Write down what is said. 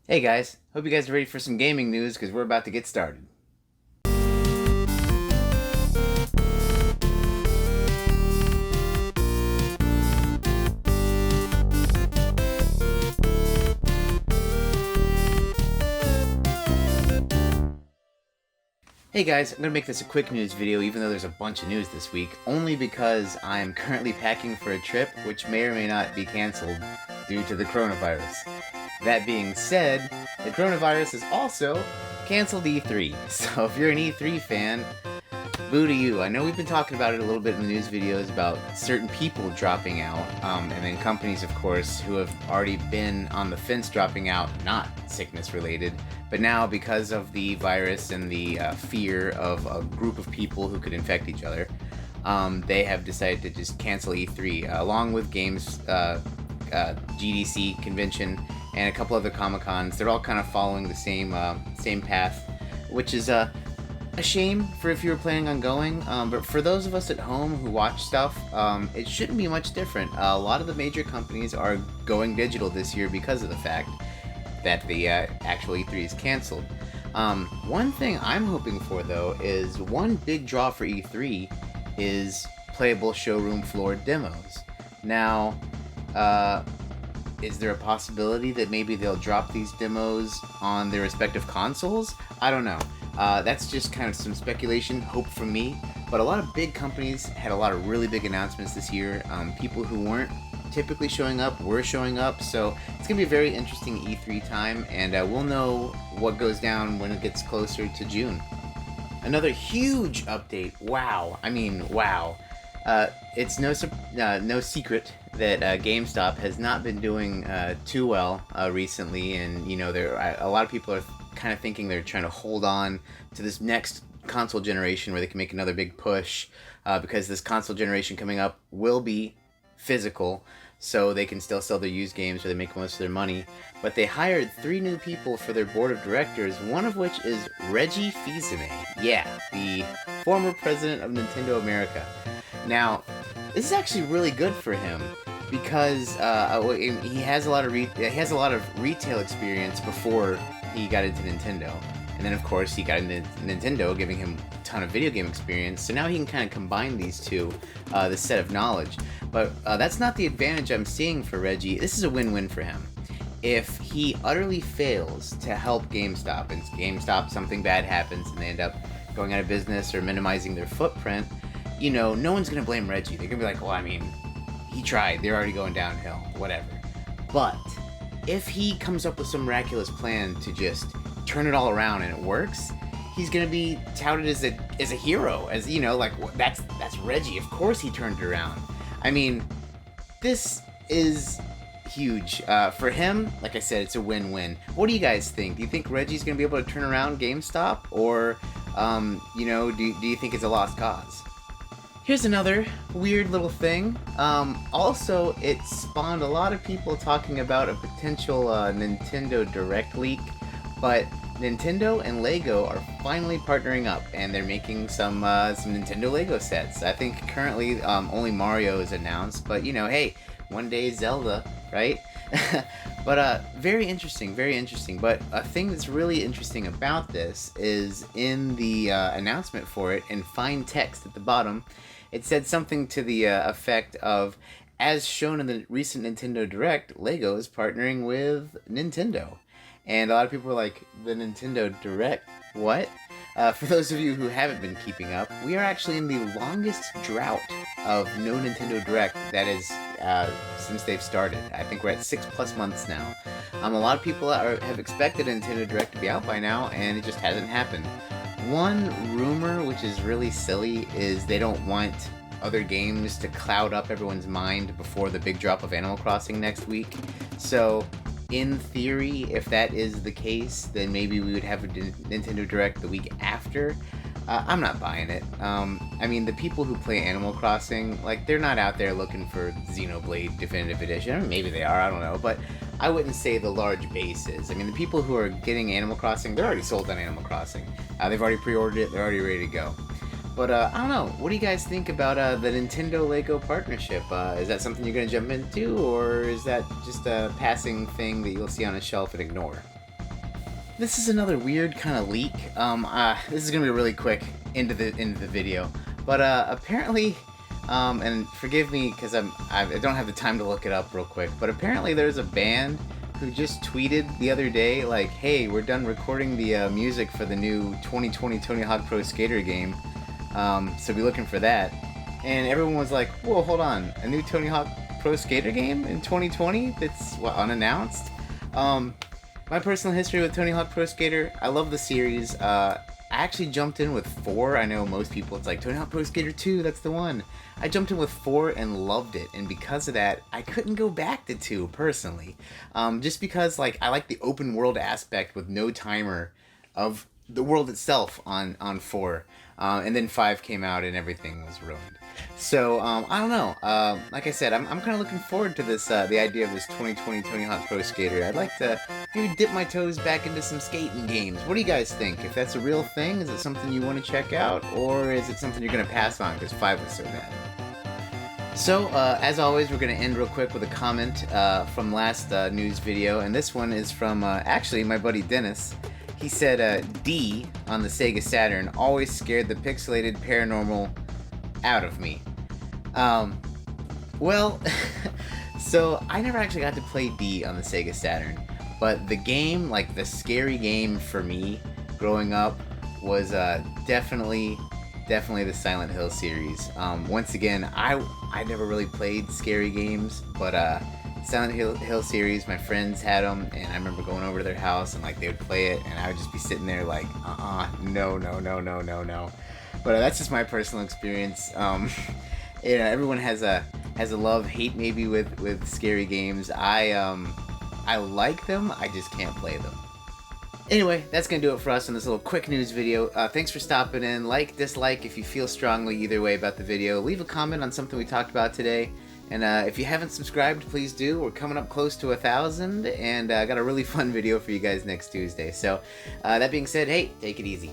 Hey guys, hope you guys are ready for some gaming news because we're about to get started. Hey guys, I'm going to make this a quick news video even though there's a bunch of news this week, only because I'm currently packing for a trip which may or may not be cancelled due to the coronavirus. That being said, the coronavirus has also canceled E3, so if you're an E3 fan, boo to you. I know we've been talking about it a little bit in the news videos about certain people dropping out, and then companies, of course, who have already been on the fence dropping out, not sickness related. But now, because of the virus and the fear of a group of people who could infect each other, they have decided to just cancel E3, along with GDC convention, and a couple other Comic Cons. They're all kind of following the same path, which is a shame for if you were planning on going, but for those of us at home who watch stuff, it shouldn't be much different. A lot of the major companies are going digital this year because of the fact that the actual E3 is canceled. One thing I'm hoping for, though, is one big draw for E3 is playable showroom floor demos. Now, is there a possibility that maybe they'll drop these demos on their respective consoles? I don't know. That's just kind of some speculation, hope from me. But a lot of big companies had a lot of really big announcements this year. People who weren't typically showing up were showing up. So it's going to be a very interesting E3 time, and we'll know what goes down when it gets closer to June. Another huge update. Wow. I mean, wow. It's no secret that GameStop has not been doing too well recently, and a lot of people are kind of thinking they're trying to hold on to this next console generation where they can make another big push, because this console generation coming up will be physical, so they can still sell their used games where they make most of their money. But they hired 3 new people for their board of directors, one of which is Reggie Fils-Aimé. Yeah, the former president of Nintendo America. Now, this is actually really good for him because he has a lot of retail experience before he got into Nintendo, and then of course he got into Nintendo, giving him a ton of video game experience. So now he can kind of combine these two, this set of knowledge. But that's not the advantage I'm seeing for Reggie. This is a win-win for him. If he utterly fails to help GameStop, and GameStop something bad happens and they end up going out of business or minimizing their footprint, no one's gonna blame Reggie. They're gonna be like, well, I mean, he tried. They're already going downhill. Whatever. But if he comes up with some miraculous plan to just turn it all around and it works, he's gonna be touted as a hero, as that's Reggie. Of course he turned it around. I mean, this is huge for him. Like I said, it's a win-win. What do you guys think? Do you think Reggie's gonna be able to turn around GameStop, or do you think it's a lost cause? Here's another weird little thing. Also, it spawned a lot of people talking about a potential Nintendo Direct leak, but Nintendo and Lego are finally partnering up, and they're making some Nintendo Lego sets. I think currently only Mario is announced, but hey, one day Zelda, right? But very interesting, very interesting. But a thing that's really interesting about this is in the announcement for it, in fine text at the bottom, it said something to the effect of, as shown in the recent Nintendo Direct, Lego is partnering with Nintendo. And a lot of people were like, the Nintendo Direct? What? For those of you who haven't been keeping up, we are actually in the longest drought of no Nintendo Direct that is since they've started. I think we're at 6+ months now. A lot of people have expected a Nintendo Direct to be out by now, and it just hasn't happened. One rumor, which is really silly, is they don't want other games to cloud up everyone's mind before the big drop of Animal Crossing next week. So, in theory, if that is the case, then maybe we would have a Nintendo Direct the week after. I'm not buying it. I mean, the people who play Animal Crossing, they're not out there looking for Xenoblade Definitive Edition. Maybe they are, I don't know, but I wouldn't say the large base is. I mean, the people who are getting Animal Crossing, they're already sold on Animal Crossing. They've already pre-ordered it, they're already ready to go. But I don't know, what do you guys think about the Nintendo-Lego partnership? Is that something you're going to jump into, or is that just a passing thing that you'll see on a shelf and ignore? this is another weird kind of leak. This is gonna be really quick into the video, but apparently, and forgive me because I don't have the time to look it up real quick, but apparently there's a band who just tweeted the other day like, "Hey, we're done recording the music for the new 2020 Tony Hawk Pro Skater game, so be looking for that." And everyone was like, "Whoa, hold on, a new Tony Hawk Pro Skater game in 2020 that's what, unannounced?" My personal history with Tony Hawk Pro Skater, I love the series. I actually jumped in with 4. I know most people, it's like, Tony Hawk Pro Skater 2, that's the one. I jumped in with 4 and loved it, and because of that, I couldn't go back to 2, personally. Just because, like, I like the open world aspect with no timer of the world itself on 4. And then 5 came out and everything was ruined. So, I don't know. Like I said, I'm kind of looking forward to this, the idea of this 2020 Tony Hawk Pro Skater. I'd like to maybe dip my toes back into some skating games. What do you guys think? If that's a real thing, is it something you want to check out? Or is it something you're going to pass on because 5 was so bad? So, as always, we're going to end real quick with a comment from last news video. And this one is from, actually, my buddy Dennis. He said, D on the Sega Saturn always scared the pixelated paranormal out of me. Well, so I never actually got to play D on the Sega Saturn, but the game, like the scary game for me growing up, was definitely the Silent Hill series. Once again, I never really played scary games, but Silent Hill series, my friends had them, and I remember going over to their house and like they would play it, and I would just be sitting there like, no. But that's just my personal experience. You know, everyone has a love-hate maybe with scary games. I like them, I just can't play them. Anyway, that's going to do it for us in this little quick news video. Thanks for stopping in. Like, dislike if you feel strongly either way about the video. Leave a comment on something we talked about today. And if you haven't subscribed, please do. We're coming up close to 1,000, and I got a really fun video for you guys next Tuesday. So, that being said, hey, take it easy.